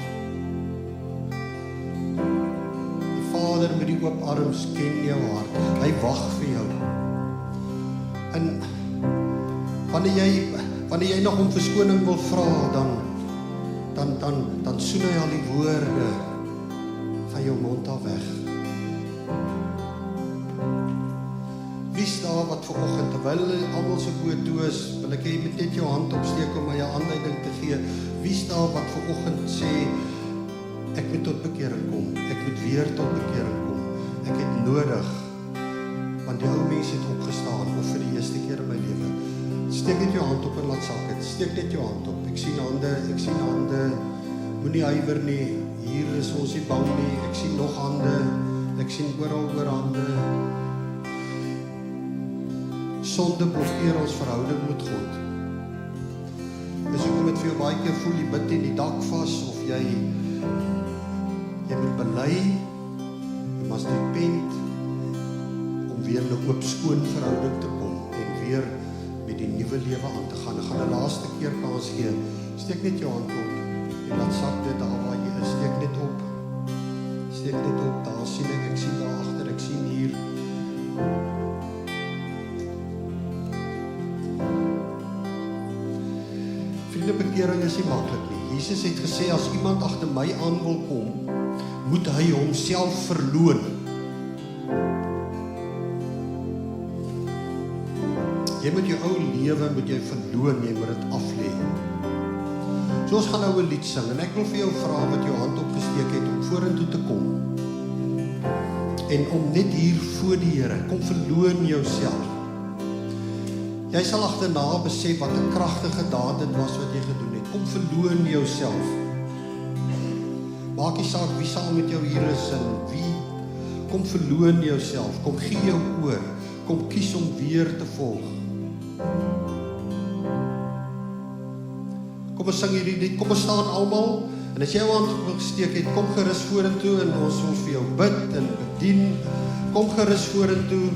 Die Vader met die oop arms ken jou hart. Hy wag vir jou. En wanneer jy nog om verskoning wil vra, dan soen hy al die woorde van jou mond af weg. Wie's daar wat vanoggend, terwyl almal se oë toe is, wil ek hê jy moet net jou hand opsteek om my 'n aanduiding te gee. Wie's daar wat vanoggend sê, ek moet tot bekering kom, ek moet weer tot bekering kom, ek het nodig, want die ou mense het opgestaan, of vir die eerste keer in my lewe. Steek net jou hand op en laat sak het, steek net jou hand op, ek sien hande, moenie huiwer nie, hier is ons nie bang nie, ek sien nog hande, ek sien oor hande. Sonde blokkeer ons verhouding met God. Dis hoekom dit vir jou baie keer voel, jy bid in die dak vas, of jy moet bely, jy must repent, om weer in 'n oop skoon verhouding te kom, en weer met die nuwe lewe aan te gaan. Ek gaan 'n laaste keer kans gee, steek net jou hand op, en laat sak dit daar waar jy is, steek net op, daar sien ek sien daar agter, ek sien hier. Vriende, bekering is nie maklik nie. Jesus het gesê, as iemand agter my aan wil kom, moet hy homself verloon. Jy moet jou ou lewe moet jy verloon, jy moet dit aflê. So ons gaan nou 'n lied sing, en ek wil vir jou vra wat jou hand opgesteek het, om vorentoe te kom. En om net hier voor die Here, kom verloon jouself. Jy sal agterna besef wat 'n kragtige daad dit was wat jy gedoen het. Kom verloon jouself. Maak nie saak wie saam met jou hier is en wie. Kom verloon jouself. Kom gee jou oor. Kom kies om weer te volg. Kom ons sing hierdie lied. Kom ons staan almal. En as jy jou hand opgesteek het, kom gerus vorentoe en ons wil vir jou bid en bedien. Kom gerus vorentoe.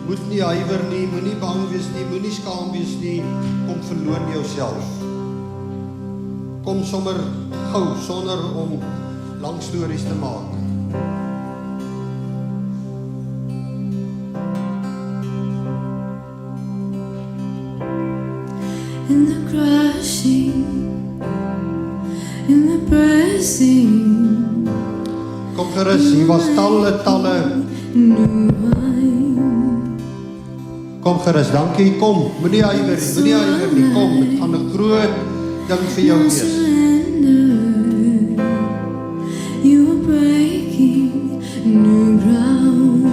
Moet nie huiwer nie, moenie bang wees nie, moenie skaam wees nie. Kom verloon jouself. Kom sommer gou, sonder om lang stories te maak. In the crashing, in the pressing. Kom gerus, hier was talle new wine. Kom gerus, dankie, kom. Moenie huiwer nie, kom. Dit gaan 'n groot ding vir jou wees. You are breaking new ground.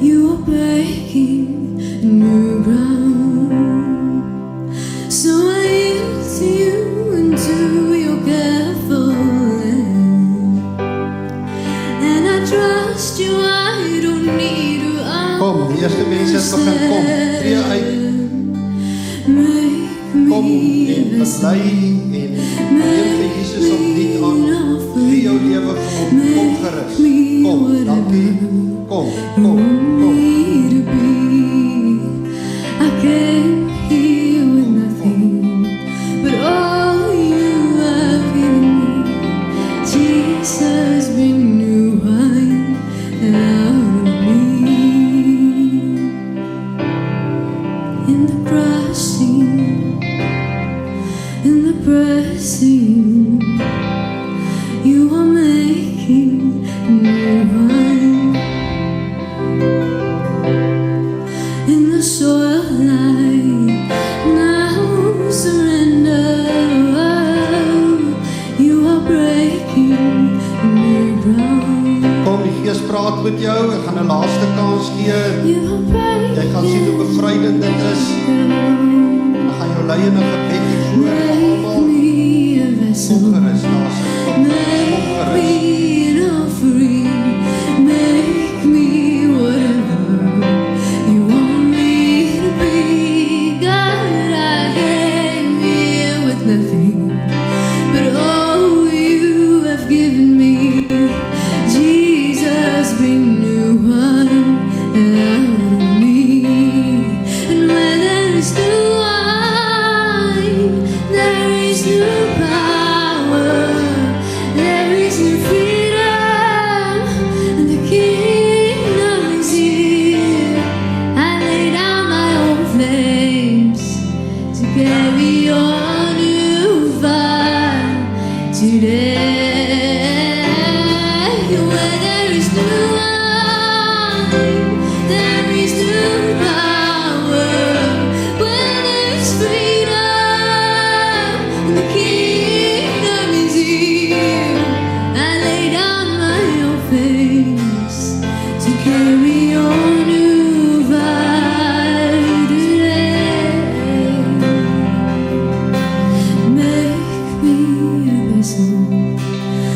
You are breaking new ground. So I yield to you into your careful hand. And I trust you, I don't need to Kom, die eerste mense het begin kom. Tree uit, kom en beslei en neem vir Jesus opnuut aan. Gee jou lewe vir hom, kom gerus. Kom, dankie. Kom. I came here with nothing, but all you have given me. Jesus, bring new wine out of me. In the pressing, you are making new wine. In the soil I now surrender. You are breaking new ground. Kom, die Gees praat met jou, ek gaan 'n laaste kans gee. You are breaking Jy gaan sien hoe bevrydend dit is. ground. En ek gaan jou lei in 'n gebed hiervoor vir Make almal. me a vessel. Kom gerus, daar sit. Kom Make gerus. me an offering. Make me whatever you want me to be. God, I came here with nothing, but all you have given me. Jesus, bring new wine out of me. And where there is new wine, there is new power, there is new freedom, and the kingdom is here. I lay down my own flames to carry your new fire today. Where there is new wine, there is new power, where there is freedom, and the kingdom is here. I lay down my own face to carry your new fire today. Make me a vessel,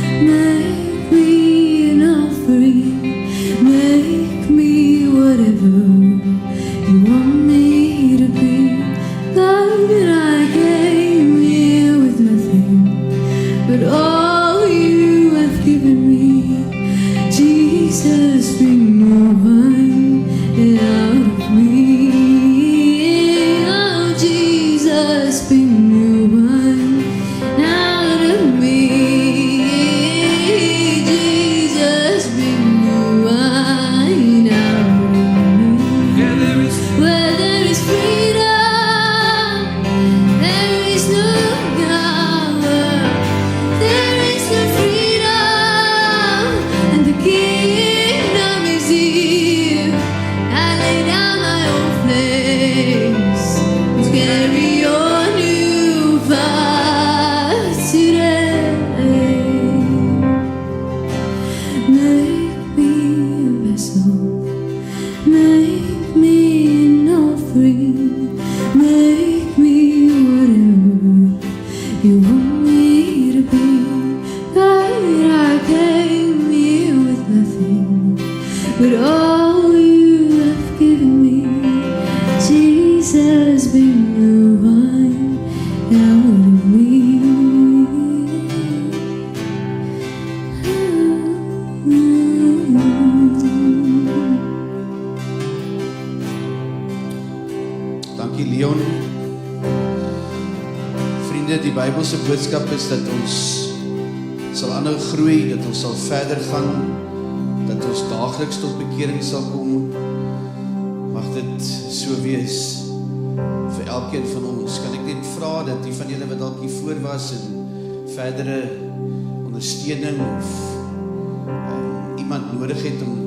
make me an offering, make me whatever you want me to be. God, I came here with nothing, but all you have given me. Jesus, bring new wine out of me. Oh, Jesus, bring new wine out of me. Jesus, bring new wine out of me. Yeah, there is Where there is freedom, there is no power, there is no freedom, and the kingdom is here. I lay down my own place to carry your new fire today. Make me a vessel, make me an offering, make me whatever you want me to be. God, I came here with nothing, but all you have given me. Jesus, bring new wine out of me. Dankie Leon. Vriende, die Bybelse boodskap is dat ons sal aanhou groei, dat ons sal verder gaan, dat ons daagliks tot bekering sal kom. Mag dit so wees vir elkeen van ons. Kan ek net vra dat die van julle wat dalk hier voor was en verdere ondersteuning of iemand nodig het om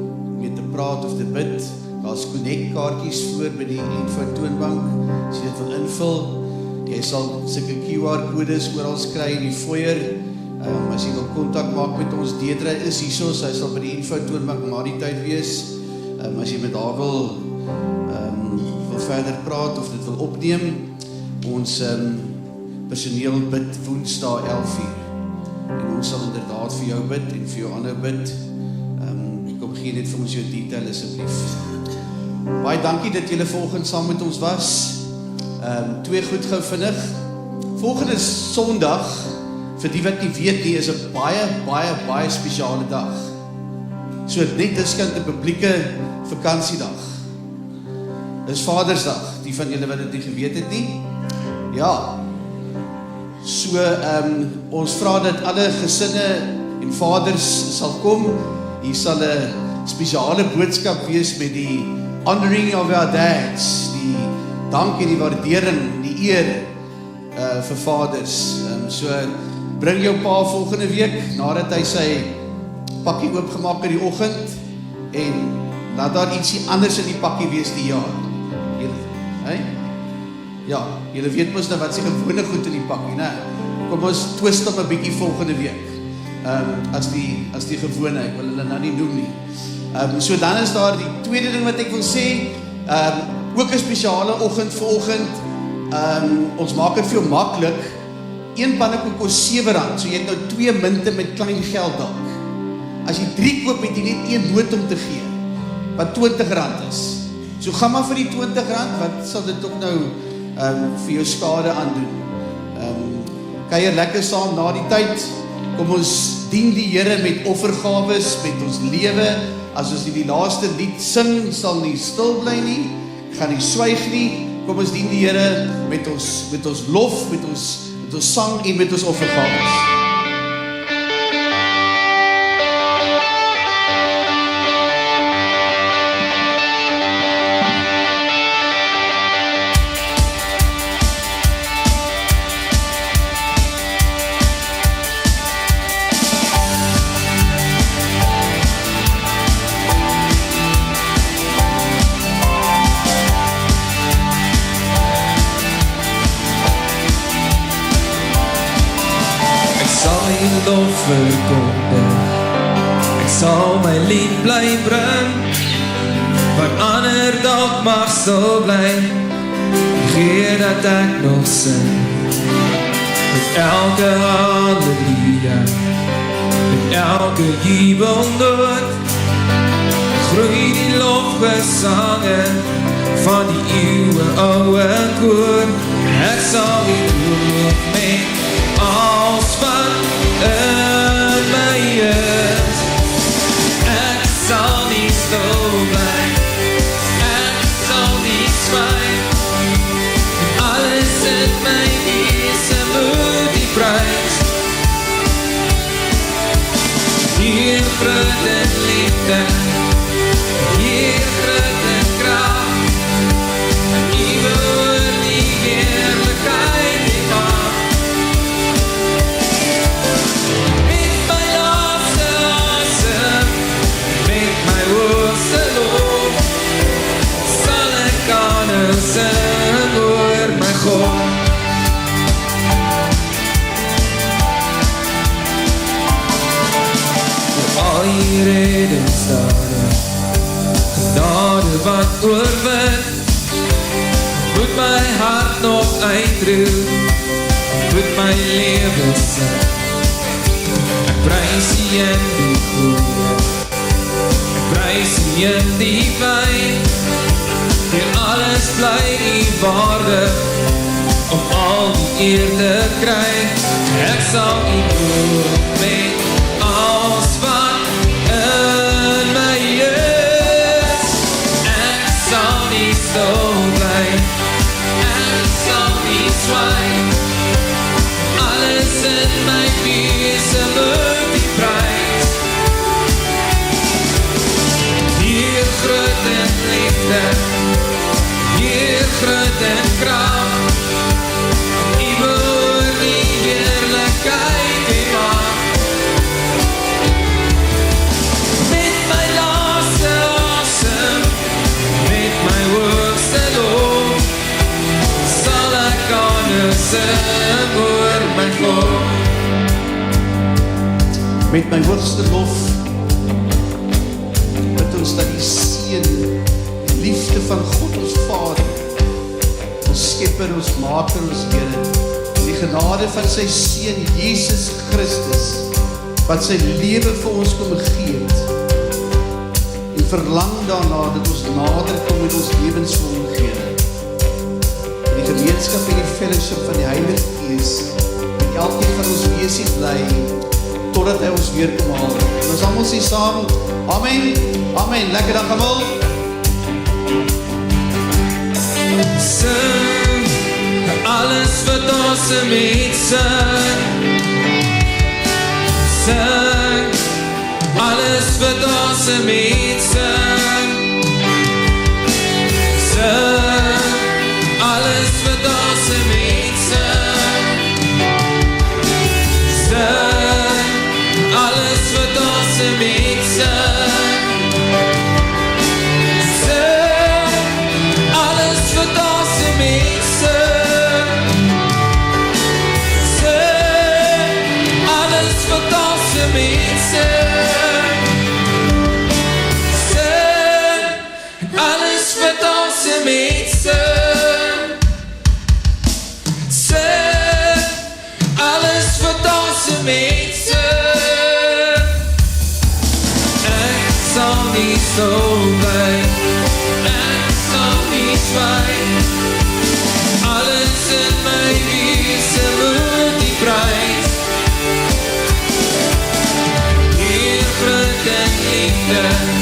mee te praat of te bid, daar's connect kaartjies voor by die info toonbank, as jy dit wil invul, jy sal sulke QR-kodes oral kry in die foyer, as jy wil kontak maak met ons, Deidre is hierso, sy sal by die info toonbank na die tyd wees, as jy met haar wil verder praat of dit wil opneem, ons personeel bid Woensdae 11:00, en ons sal inderdaad vir jou bid en vir jou ander bid. Kom gee net vir ons jou detail asseblief. Baie dankie dat julle vanoggend saam met ons was. Twee goed gou vinnig. Volgende Sondag, vir die wat nie weet nie, is 'n baie spesiale dag. So net diskant 'n publieke vakansiedag. Dis Vadersdag, die van julle wat dit nie geweet het nie. Ja. So ons vra dat alle gesinne en vaders sal kom. Hier sal 'n spesiale boodskap wees met die honoring of our dads, die dank en die waardering en die eer vir vaders. So bring jou pa volgende week nadat hy sy pakkie oopgemaak in die oggend en laat daar ietsie anders in die pakkie wees die jaar. Ja, julle weet mos nou wat se gewone goed in die pakkie, né? Kom ons twist hom 'n bietjie volgende week. As die gewone, ek wil hulle nou nie noem nie. So dan is daar die tweede ding wat ek wil sê, ook 'n spesiale oggend vanoggend. Ons maak dit vir jou maklik. Een pannekoek kos R7, so jy het nou 2 munte met klein geld dalk. As jy 3 koop, het jy net 1 noot om te gee, wat R20 is. So gaan maar vir die R20, wat sal dit ook nou vir jou skade aandoen. Kuier lekker saam na die tyd. Kom ons dien die Here met offergawes, met ons lewe. As ons die laaste lied sing, sal nie stil bly nie, gaan nie swyg nie. Kom ons dien die Here met ons lof, met ons sang en met ons offergawes. Lof verkondig, ek sal my lied bly bring, wat ander dalk mag stil bly, gee dat ek nog sing, met elke halleluja, met elke jubelnoot, groei die lofgesange van die eeuwe ouwe koor, ek sal die loof met als wat in my is. Ek sal nie stil bly, ek sal nie swyg, alles in my wese moet die prys. Hier groot en liefde, hier groot en krag, en U behoort die heerlikheid die mag. Sing oor my God. Voor al die redensdade, genade wat oorwin, moet my hart nog uitroep, moet my lewe sing. Ek prys U in die goeie, ek prys U in die pyn, hier alles bly U waardig, om al die eer te kry. Ek sal U loof met alles wat in my is. Ek sal nie stil bly, ek sal nie swyg, alles in my wese moet die prys. Hier groot en liefde, hier groot en krag, U behoort die heerlikheid die mag. sing oor my God. Met my hoogste lof bid ons dat die seën, die liefde van God ons Vader, ons Skepper, ons Maker, ons Here, die genade van sy Seun Jesus Christus, wat sy lewe vir ons kom gee het, en verlang daarna dat ons nader kom met ons lewens vir hom gee. Die gemeenskap en die fellowship van die Heilige Gees, met elkeen van ons wees bly, totdat hy ons weer kom haal. En ons almal sê saam, amen, amen, lekker dag almal. Sing, alles wat ons met sing. Sing, alles wat ons met sing. Sing, alles wat ons met sing. Sing, alles wat ons met sing. Sing, alles wat ons met sing. Sing, alles wat ons met sing. Sing, alles wat ons met sing. Sing, alles wat ons met sing. Ek sal nie stil bly, ek sal nie zwyg. Alles in my wese moet die prys. Hier groot en liefde